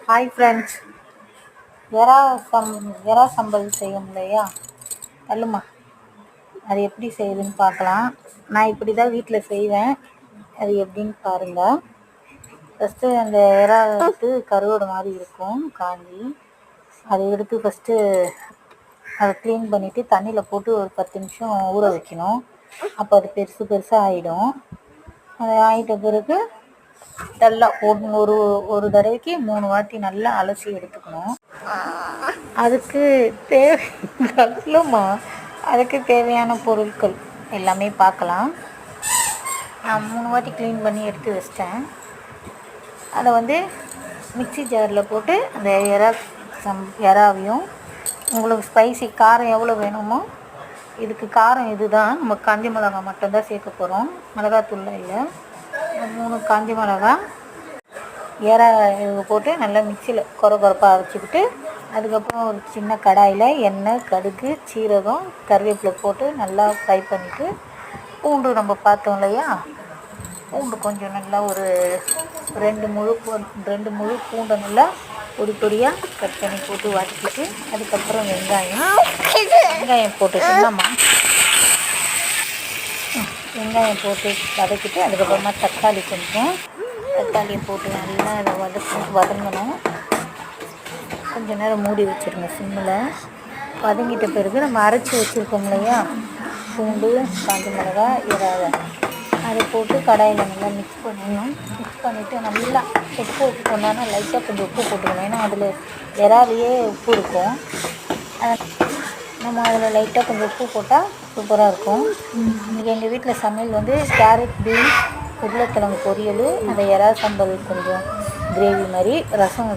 Hi friends. எறா some எறா சம்பல் செய்யும் இல்லையா, தள்ளுமா, அது எப்படி செய்யுதுன்னு பார்க்கலாம். நான் இப்படி தான் வீட்டில் செய்வேன். அது எப்படின்னு பாருங்கள். ஃபஸ்ட்டு அந்த எறா எடுத்து கருவோட மாதிரி இருக்கும் காஞ்சி, அதை எடுத்து ஃபஸ்ட்டு அதை க்ளீன் பண்ணிவிட்டு தண்ணியில் போட்டு ஒரு 10 நிமிஷம் ஊற வைக்கணும். அப்போ அது பெருசு பெருசாக ஆகிடும். அது ஆகிட்ட பிறகு நல்லா ஒரு ஒரு தடவைக்கு 3 வாட்டி நல்லா அலசி எடுத்துக்கணும். அதுக்கு அதுக்கு தேவையான பொருட்கள் எல்லாமே பார்க்கலாம். நான் 3 வாட்டி க்ளீன் பண்ணி எடுத்து வச்சிட்டேன். அதை வந்து மிக்ஸி ஜாரில் போட்டு அந்த எறாவையும், உங்களுக்கு ஸ்பைசி காரம் எவ்வளோ வேணுமோ, இதுக்கு காரம் இதுதான், நம்ம காஞ்ச மிளகா மட்டும்தான் சேர்க்க போகிறோம், மிளகாத்தூள்லாம் இல்லை. 3 காஞ்ச மிளகா எறா போட்டு நல்லா மிக்சியில் கொரப்பாக அரைச்சிக்கிட்டு, அதுக்கப்புறம் ஒரு சின்ன கடாயில் எண்ணெய், கடுகு, சீரகம், கருவேப்பிலை போட்டு நல்லா ஃப்ரை பண்ணிவிட்டு, பூண்டு நம்ம பார்த்தோம் இல்லையா, பூண்டு கொஞ்சம் நல்லா ஒரு 2 முழு பூண்டை நல்லா பொடியாக கட் பண்ணி போட்டு வதக்கிட்டு, அதுக்கப்புறம் வெங்காயம் போட்டுட்டோம்னா வெங்காயம் போட்டு வதக்கிட்டு, அதுக்கப்புறமா தக்காளியை போட்டு நல்லா அதை வதங்கணும். கொஞ்சம் நேரம் மூடி வச்சுருங்க சிம்மில். வதங்கிட்ட பிறகு நம்ம அரைச்சி வச்சுருக்கோம் இல்லையா, பூண்டு, காஞ்ச மிளகா, எறாவை அதை போட்டு கடாயில் நல்லா மிக்ஸ் பண்ணிடணும். மிக்ஸ் பண்ணிவிட்டு நல்லா உப்பு போட்டோம்னா லைட்டாக கொஞ்சம் உப்பு போட்டுக்கணும். ஏன்னா அதில் எறாலையே உப்பு இருக்கும். நம்ம அதில் லைட்டாக கொஞ்சம் உப்பு போட்டால் சூப்பராக இருக்கும். இன்றைக்கி எங்கள் வீட்டில் சமையல் வந்து கேரட், பீன்ஸ், உருளைக்கிழங்கு பொரியல், அந்த எறா சம்பல் கொஞ்சம் கிரேவி மாதிரி, ரசம்